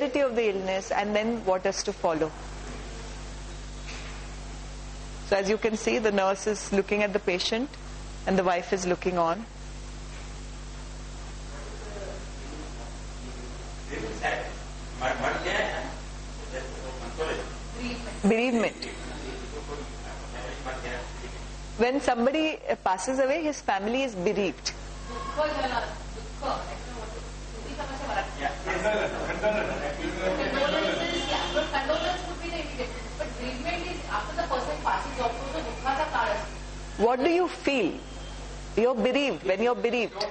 severity of the illness, and then what is to follow. So as you can see, the nurse is looking at the patient and the wife is looking on. Bereavement. When somebody passes away, his family is bereaved. What do you feel? You're bereaved, when you're bereaved.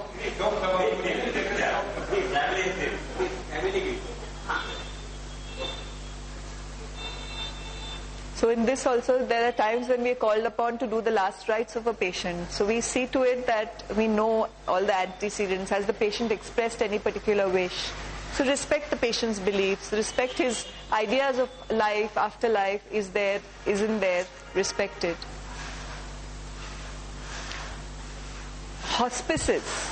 So in this also, there are times when we are called upon to do the last rites of a patient. So we see to it that we know all the antecedents. Has the patient expressed any particular wish? So respect the patient's beliefs, respect his ideas of life, afterlife, is there, isn't there, respect it. Hospices.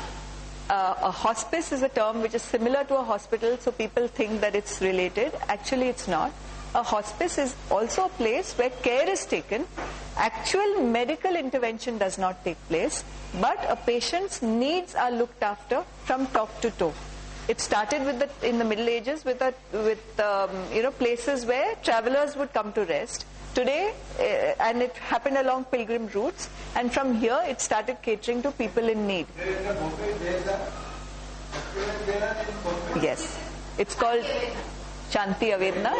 A hospice is a term which is similar to a hospital, so people think that it's related. Actually, it's not. A hospice is also a place where care is taken. Actual medical intervention does not take place, but a patient's needs are looked after from top to toe. It started in the Middle Ages with places where travelers would come to rest. Today, and it happened along pilgrim routes, and from here it started catering to people in need. Yes, it's called Shanti Avedna,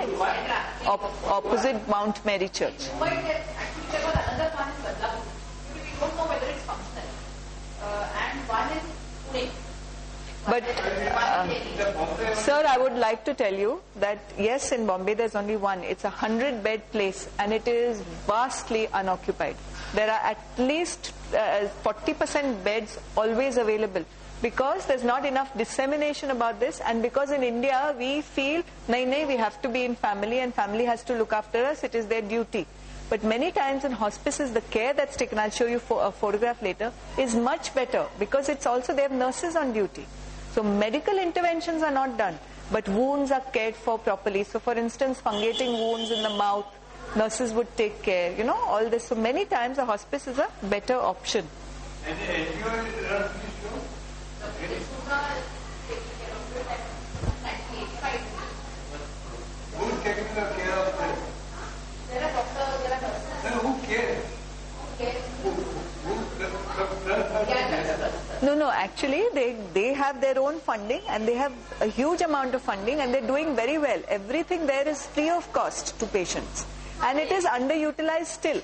opposite Mount Mary Church. But, sir, I would like to tell you that yes, in Bombay there's only one. It's a 100-bed place and it is vastly unoccupied. There are at least 40% beds always available, because there's not enough dissemination about this, and because in India we feel, nahi, we have to be in family and family has to look after us, it is their duty. But many times in hospices, the care that's taken, I'll show you a photograph later, is much better, because it's also, they have nurses on duty. So medical interventions are not done, but wounds are cared for properly. So for instance, fungating wounds in the mouth, nurses would take care, all this. So many times a hospice is a better option. Who's taking the care of them? There are doctors, there are nurses. Then who cares? No, actually they have their own funding, and they have a huge amount of funding, and they're doing very well. Everything there is free of cost to patients, and it is underutilized still,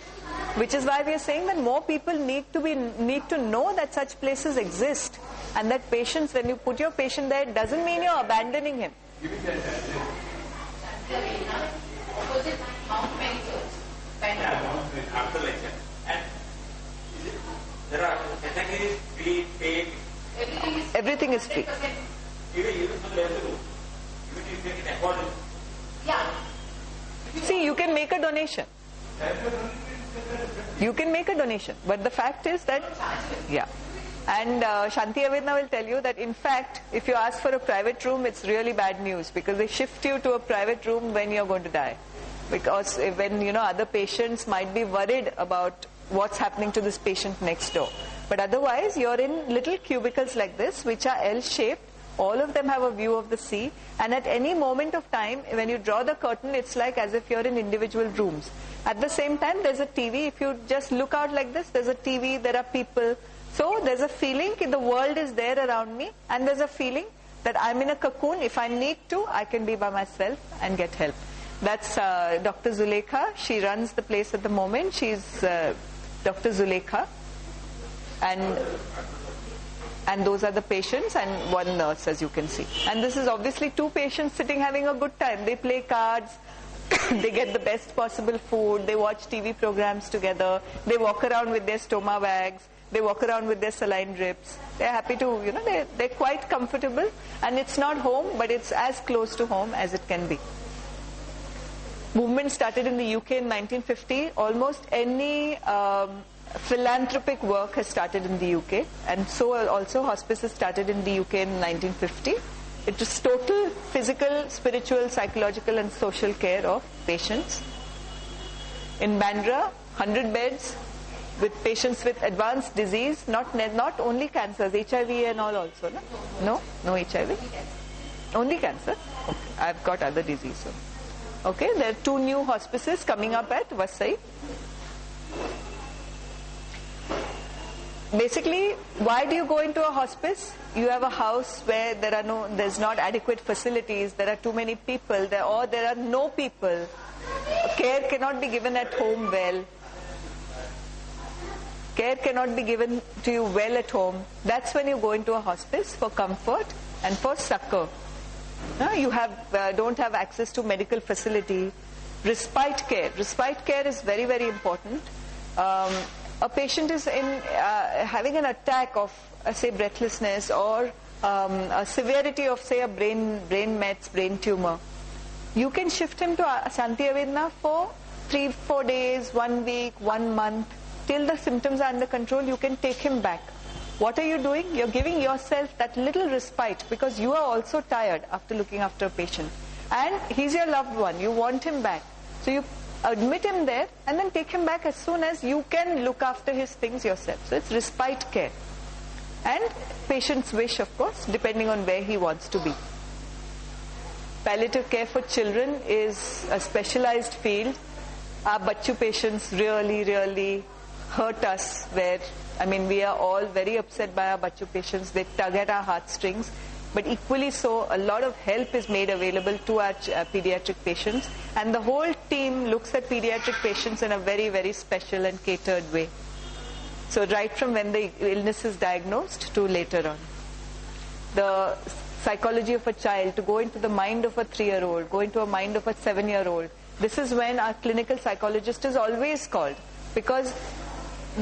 which is why we are saying that more people need to know that such places exist, and that patients, when you put your patient there, it doesn't mean you're abandoning him. Opposite Mount Mary Church. After lecture. And there are categories free, paid. Everything is free. Even for the room. Even if you can afford it. Yeah. See, you can make a donation. You can make a donation, but the fact is that, yeah. And Shanti Avedna will tell you that in fact, if you ask for a private room, it's really bad news, because they shift you to a private room when you're going to die. Because when, other patients might be worried about what's happening to this patient next door. But otherwise, you're in little cubicles like this, which are L-shaped. All of them have a view of the sea. And at any moment of time, when you draw the curtain, it's like as if you're in individual rooms. At the same time, there's a TV. If you just look out like this, there's a TV, there are people. So there's a feeling that the world is there around me, and there's a feeling that I'm in a cocoon. If I need to, I can be by myself and get help. That's Dr. Zulekha. She runs the place at the moment. She's Dr. Zulekha. And those are the patients and one nurse, as you can see. And this is obviously two patients sitting having a good time. They play cards. They get the best possible food. They watch TV programs together. They walk around with their stoma bags. They walk around with their saline drips. They're happy to, they're quite comfortable. And it's not home, but it's as close to home as it can be. Movement started in the UK in 1950. Almost any philanthropic work has started in the UK. And so also hospices started in the UK in 1950. It is total physical, spiritual, psychological and social care of patients. In Bandra, 100 beds with patients with advanced disease, not only cancers, HIV and all also. No HIV? Only cancer? Okay. I've got other diseases. Okay, there are 2 new hospices coming up at Vasai. Basically, why do you go into a hospice? You have a house where there's not adequate facilities, there are too many people, or there are no people. Care cannot be given at home well. Care cannot be given to you well at home. That's when you go into a hospice for comfort and for succor. You don't have access to medical facility. Respite care. Respite care is very, very important. A patient is having an attack of, say, breathlessness or a severity of, say, a brain mets, brain tumor. You can shift him to Shanti Avedna for 3-4 days, 1 week, 1 month. Till the symptoms are under control, you can take him back. What are you doing? You're giving yourself that little respite because you are also tired after looking after a patient. And he's your loved one. You want him back. So you admit him there and then take him back as soon as you can look after his things yourself. So it's respite care. And patient's wish, of course, depending on where he wants to be. Palliative care for children is a specialized field. Our Bachu patients really hurt us where, we are all very upset by our Bachu patients. They tug at our heartstrings. But equally so, a lot of help is made available to our pediatric patients. And the whole team looks at pediatric patients in a very, very special and catered way. So right from when the illness is diagnosed to later on. The psychology of a child, to go into the mind of a 3-year-old, go into a mind of a 7-year-old. This is when our clinical psychologist is always called, because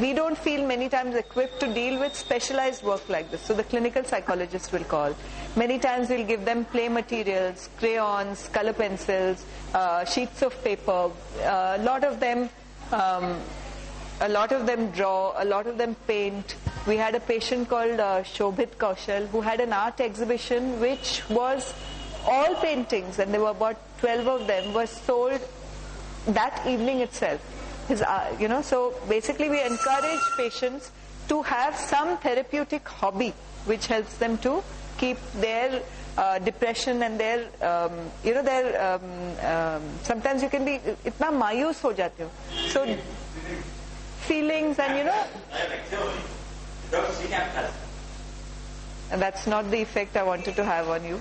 we don't feel many times equipped to deal with specialized work like this. So the clinical psychologist will call. Many times we'll give them play materials, crayons, color pencils, sheets of paper. A lot of them draw, a lot of them paint. We had a patient called Shobhit Kaushal who had an art exhibition which was all paintings, and there were about 12 of them, were sold that evening itself. So basically we encourage patients to have some therapeutic hobby which helps them to keep their depression and their, sometimes you can be itna mayus ho jate ho. So feelings and and that's not the effect I wanted to have on you.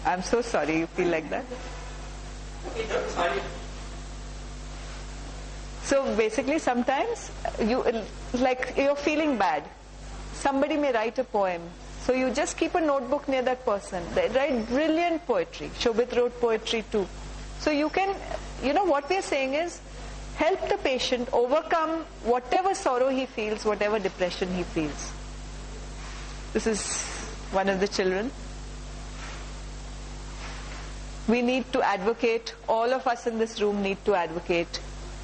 I'm so sorry you feel like that. So basically sometimes you're feeling bad. Somebody may write a poem. So you just keep a notebook near that person. They write brilliant poetry. Shobhit wrote poetry too. So you can, what we're saying is, help the patient overcome whatever sorrow he feels, whatever depression he feels. This is one of the children. We need to advocate, all of us in this room need to advocate.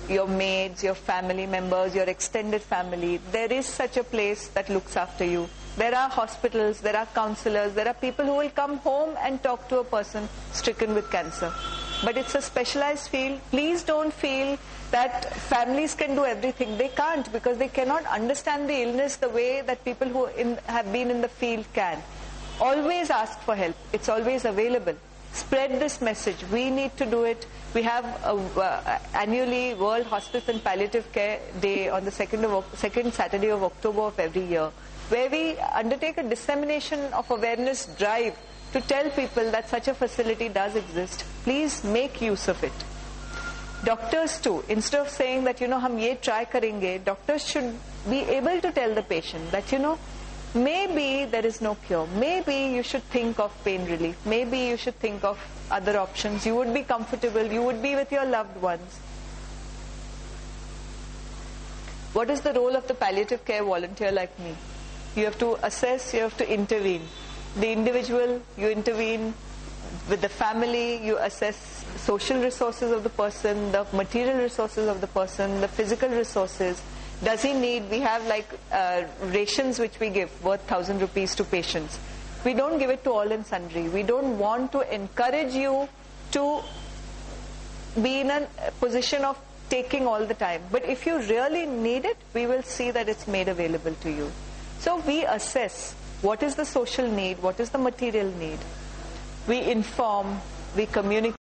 Your maids, your family members, your extended family. There is such a place that looks after you. There are hospitals, there are counselors, there are people who will come home and talk to a person stricken with cancer. But it's a specialized field. Please don't feel that families can do everything. They can't, because they cannot understand the illness the way that people who have been in the field can. Always ask for help. It's always available. Spread this message. We need to do it. We have annually World Hospice and Palliative Care Day on the second Saturday of October of every year, where we undertake a dissemination of awareness drive to tell people that such a facility does exist. Please make use of it. Doctors too, instead of saying that, hum ye try karenge, doctors should be able to tell the patient that, maybe there is no cure. Maybe you should think of pain relief. Maybe you should think of other options. You would be comfortable. You would be with your loved ones. What is the role of the palliative care volunteer like me? You have to assess, you have to intervene. The individual, you intervene with the family, you assess social resources of the person, the material resources of the person, the physical resources. Does he need, we have rations which we give worth 1,000 rupees to patients. We don't give it to all and sundry. We don't want to encourage you to be in a position of taking all the time. But if you really need it, we will see that it's made available to you. So we assess what is the social need, what is the material need. We inform, we communicate.